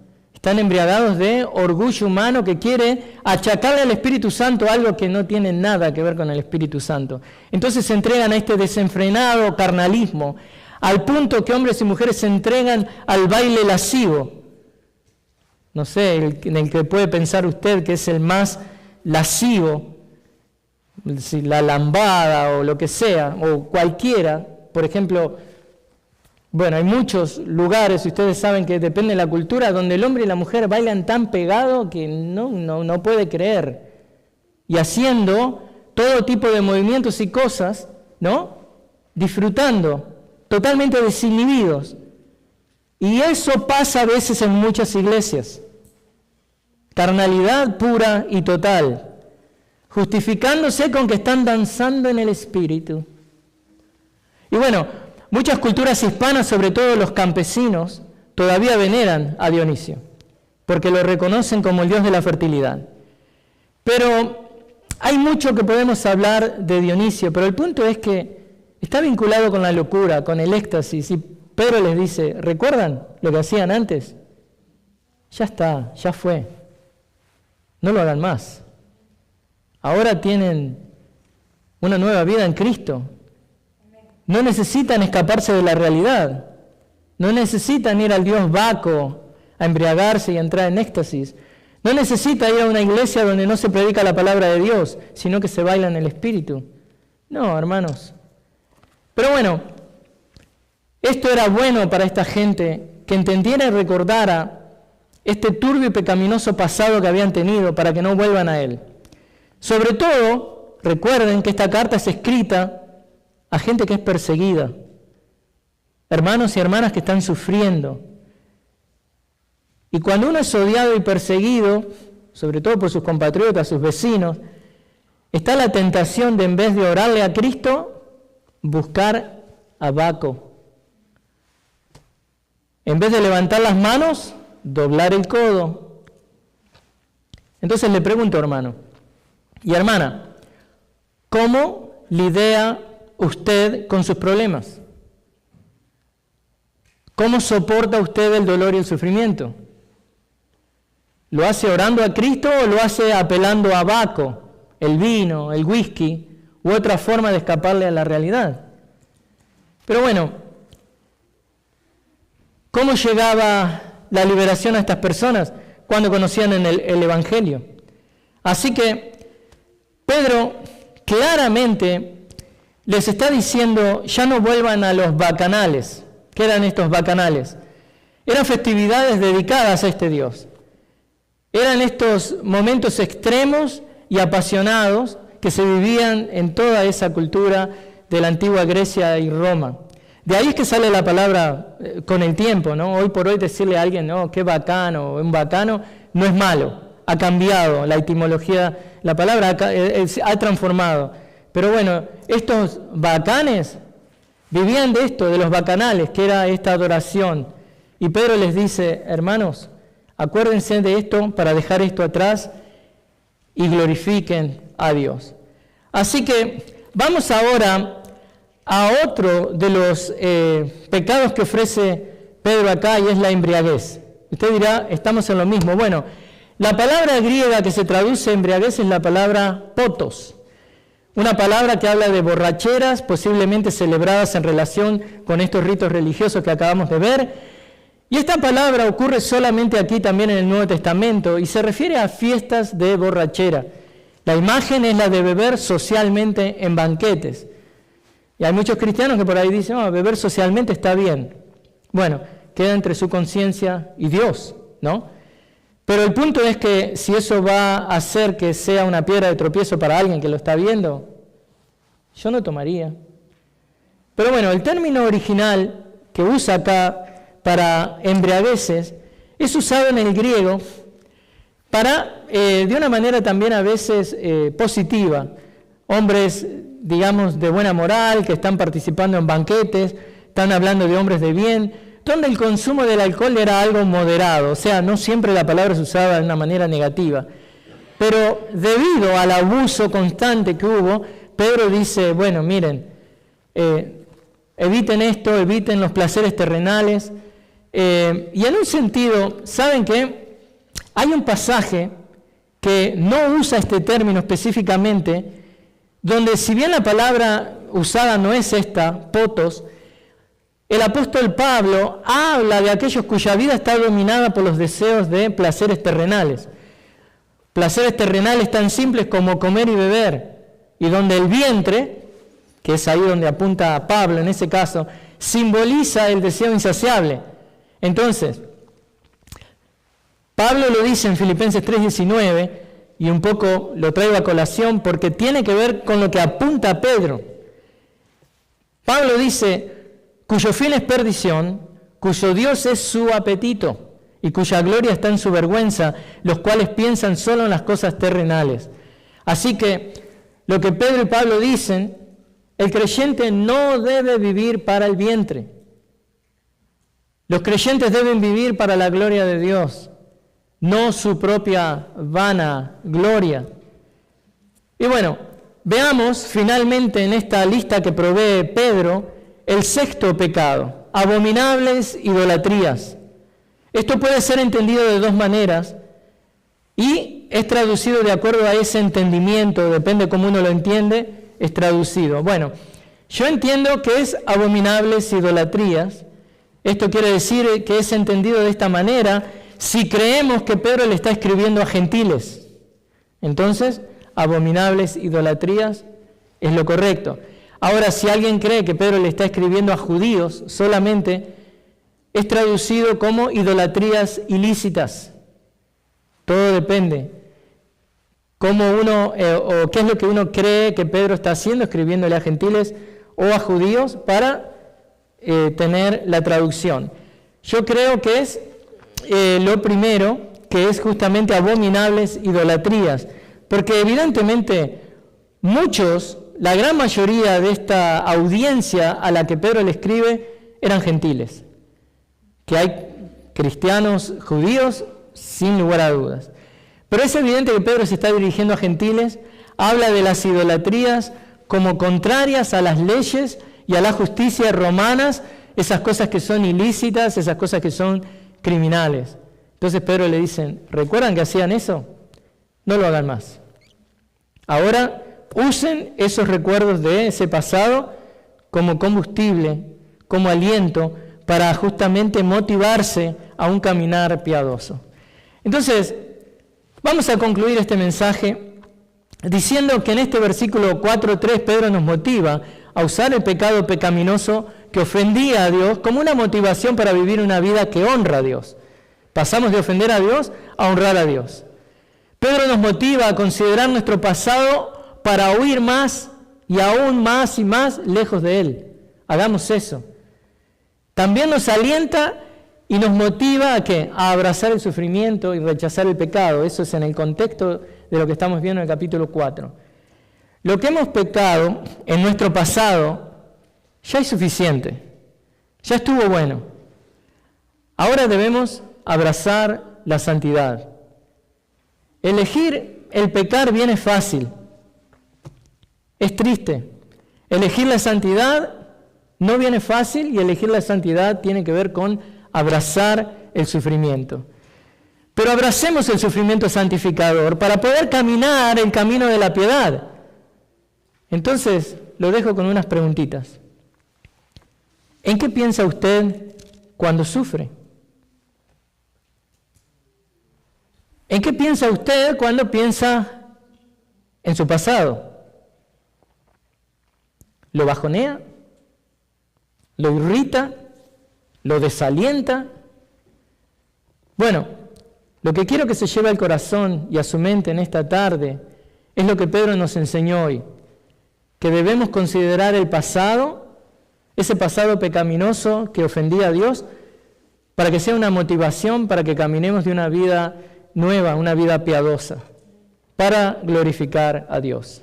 Están embriagados de orgullo humano que quiere achacarle al Espíritu Santo algo que no tiene nada que ver con el Espíritu Santo. Entonces se entregan a este desenfrenado carnalismo, al punto que hombres y mujeres se entregan al baile lascivo. No sé, en el que puede pensar usted que es el más lascivo, la lambada o lo que sea, o cualquiera. Por ejemplo, bueno, hay muchos lugares, ustedes saben que depende de la cultura, donde el hombre y la mujer bailan tan pegado que no puede creer. Y haciendo todo tipo de movimientos y cosas, ¿no? Disfrutando, totalmente desinhibidos. Y eso pasa a veces en muchas iglesias. Carnalidad pura y total, justificándose con que están danzando en el Espíritu. Y bueno, muchas culturas hispanas, sobre todo los campesinos, todavía veneran a Dionisio, porque lo reconocen como el dios de la fertilidad. Pero hay mucho que podemos hablar de Dionisio, pero el punto es que está vinculado con la locura, con el éxtasis, y Pedro les dice, ¿recuerdan lo que hacían antes? Ya está, ya fue. No lo hagan más. Ahora tienen una nueva vida en Cristo. No necesitan escaparse de la realidad. No necesitan ir al dios Baco a embriagarse y a entrar en éxtasis. No necesita ir a una iglesia donde no se predica la palabra de Dios, sino que se baila en el Espíritu. No, hermanos. Pero bueno, esto era bueno para esta gente, que entendiera y recordara este turbio y pecaminoso pasado que habían tenido para que no vuelvan a él. Sobre todo, recuerden que esta carta es escrita a gente que es perseguida, hermanos y hermanas que están sufriendo. Y cuando uno es odiado y perseguido, sobre todo por sus compatriotas, sus vecinos, está la tentación de, en vez de orarle a Cristo, buscar a Baco. En vez de levantar las manos, doblar el codo. Entonces le pregunto, hermano y hermana, ¿cómo lidia usted con sus problemas? ¿Cómo soporta usted el dolor y el sufrimiento? ¿Lo hace orando a Cristo o lo hace apelando a Baco, el vino, el whisky, u otra forma de escaparle a la realidad? Pero bueno, ¿cómo llegaba la liberación a estas personas cuando conocían el Evangelio? Así que Pedro claramente les está diciendo, ya no vuelvan a los bacanales. ¿Qué eran estos bacanales? Eran festividades dedicadas a este Dios. Eran estos momentos extremos y apasionados que se vivían en toda esa cultura de la antigua Grecia y Roma. De ahí es que sale la palabra con el tiempo, ¿no? Hoy por hoy decirle a alguien, no, qué bacano, un bacano, no es malo. Ha cambiado la etimología, la palabra ha transformado. Pero bueno, estos bacanes vivían de esto, de los bacanales, que era esta adoración. Y Pedro les dice, hermanos, acuérdense de esto para dejar esto atrás y glorifiquen a Dios. Así que vamos ahora a otro de los pecados que ofrece Pedro acá, y es la embriaguez. Usted dirá, estamos en lo mismo. Bueno, la palabra griega que se traduce embriaguez es la palabra potos, una palabra que habla de borracheras, posiblemente celebradas en relación con estos ritos religiosos que acabamos de ver. Y esta palabra ocurre solamente aquí también en el Nuevo Testamento y se refiere a fiestas de borrachera. La imagen es la de beber socialmente en banquetes. Y hay muchos cristianos que por ahí dicen, beber socialmente está bien. Bueno, queda entre su conciencia y Dios, ¿no? Pero el punto es que si eso va a hacer que sea una piedra de tropiezo para alguien que lo está viendo, yo no tomaría. Pero bueno, el término original que usa acá para embriagueces es usado en el griego para, de una manera también a veces positiva, hombres, digamos, de buena moral, que están participando en banquetes, están hablando de hombres de bien, donde el consumo del alcohol era algo moderado, o sea, no siempre la palabra se usaba de una manera negativa. Pero debido al abuso constante que hubo, Pedro dice, bueno, miren, eviten esto, eviten los placeres terrenales, y en un sentido, ¿saben qué? Hay un pasaje que no usa este término específicamente, donde si bien la palabra usada no es esta, potos, el apóstol Pablo habla de aquellos cuya vida está dominada por los deseos de placeres terrenales. Placeres terrenales tan simples como comer y beber, y donde el vientre, que es ahí donde apunta a Pablo en ese caso, simboliza el deseo insaciable. Entonces, Pablo lo dice en Filipenses 3:19, y un poco lo traigo a colación porque tiene que ver con lo que apunta Pedro. Pablo dice, cuyo fin es perdición, cuyo Dios es su apetito, y cuya gloria está en su vergüenza, los cuales piensan solo en las cosas terrenales. Así que, lo que Pedro y Pablo dicen, el creyente no debe vivir para el vientre. Los creyentes deben vivir para la gloria de Dios, no su propia vana gloria. Y bueno, veamos finalmente en esta lista que provee Pedro el sexto pecado, abominables idolatrías. Esto puede ser entendido de dos maneras y es traducido de acuerdo a ese entendimiento, depende cómo uno lo entiende, es traducido. Bueno, yo entiendo que es abominables idolatrías. Esto quiere decir que es entendido de esta manera si creemos que Pedro le está escribiendo a gentiles. Entonces, abominables idolatrías es lo correcto. Ahora, si alguien cree que Pedro le está escribiendo a judíos solamente, es traducido como idolatrías ilícitas. Todo depende. Cómo uno, o qué es lo que uno cree que Pedro está haciendo, escribiéndole a gentiles o a judíos para tener la traducción. Yo creo que es lo primero, que es justamente abominables idolatrías, porque evidentemente muchos, la gran mayoría de esta audiencia a la que Pedro le escribe eran gentiles, que hay cristianos judíos sin lugar a dudas. Pero es evidente que Pedro se está dirigiendo a gentiles, habla de las idolatrías como contrarias a las leyes y a la justicia romanas, esas cosas que son ilícitas, esas cosas que son criminales. Entonces Pedro le dice, ¿recuerdan que hacían eso? No lo hagan más. Ahora usen esos recuerdos de ese pasado como combustible, como aliento, para justamente motivarse a un caminar piadoso. Entonces, vamos a concluir este mensaje diciendo que en este versículo 4:3 Pedro nos motiva a usar el pecado pecaminoso que ofendía a Dios como una motivación para vivir una vida que honra a Dios. Pasamos de ofender a Dios a honrar a Dios. Pedro nos motiva a considerar nuestro pasado para huir más y aún más y más lejos de Él. Hagamos eso. También nos alienta y nos motiva ¿a qué? A abrazar el sufrimiento y rechazar el pecado. Eso es en el contexto de lo que estamos viendo en el capítulo 4. Lo que hemos pecado en nuestro pasado ya es suficiente. Ya estuvo bueno. Ahora debemos abrazar la santidad. Elegir el pecar bien es fácil. Es triste. Elegir la santidad no viene fácil y elegir la santidad tiene que ver con abrazar el sufrimiento. Pero abracemos el sufrimiento santificador para poder caminar el camino de la piedad. Entonces, lo dejo con unas preguntitas. ¿En qué piensa usted cuando sufre? ¿En qué piensa usted cuando piensa en su pasado? ¿Lo bajonea? ¿Lo irrita? ¿Lo desalienta? Bueno, lo que quiero que se lleve al corazón y a su mente en esta tarde es lo que Pedro nos enseñó hoy, que debemos considerar el pasado, ese pasado pecaminoso que ofendía a Dios, para que sea una motivación para que caminemos de una vida nueva, una vida piadosa, para glorificar a Dios.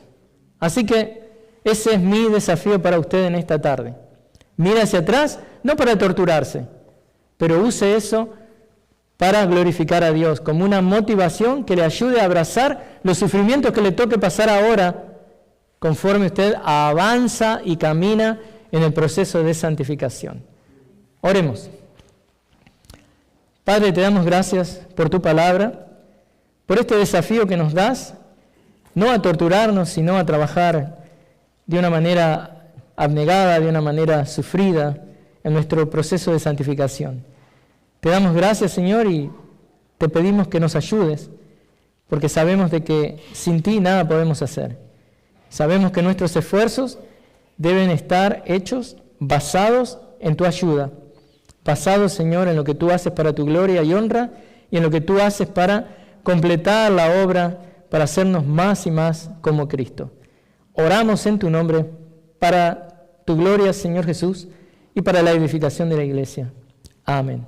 Así que ese es mi desafío para usted en esta tarde. Mire hacia atrás, no para torturarse, pero use eso para glorificar a Dios, como una motivación que le ayude a abrazar los sufrimientos que le toque pasar ahora, conforme usted avanza y camina en el proceso de santificación. Oremos. Padre, te damos gracias por tu palabra. por este desafío que nos das, no a torturarnos, sino a trabajar de una manera abnegada, de una manera sufrida en nuestro proceso de santificación. Te damos gracias, Señor, y te pedimos que nos ayudes, porque sabemos de que sin ti nada podemos hacer. Sabemos que nuestros esfuerzos deben estar hechos basados en tu ayuda, basados, Señor, en lo que tú haces para tu gloria y honra y en lo que tú haces para completar la obra, para hacernos más y más como Cristo. Oramos en tu nombre para tu gloria, Señor Jesús, y para la edificación de la iglesia. Amén.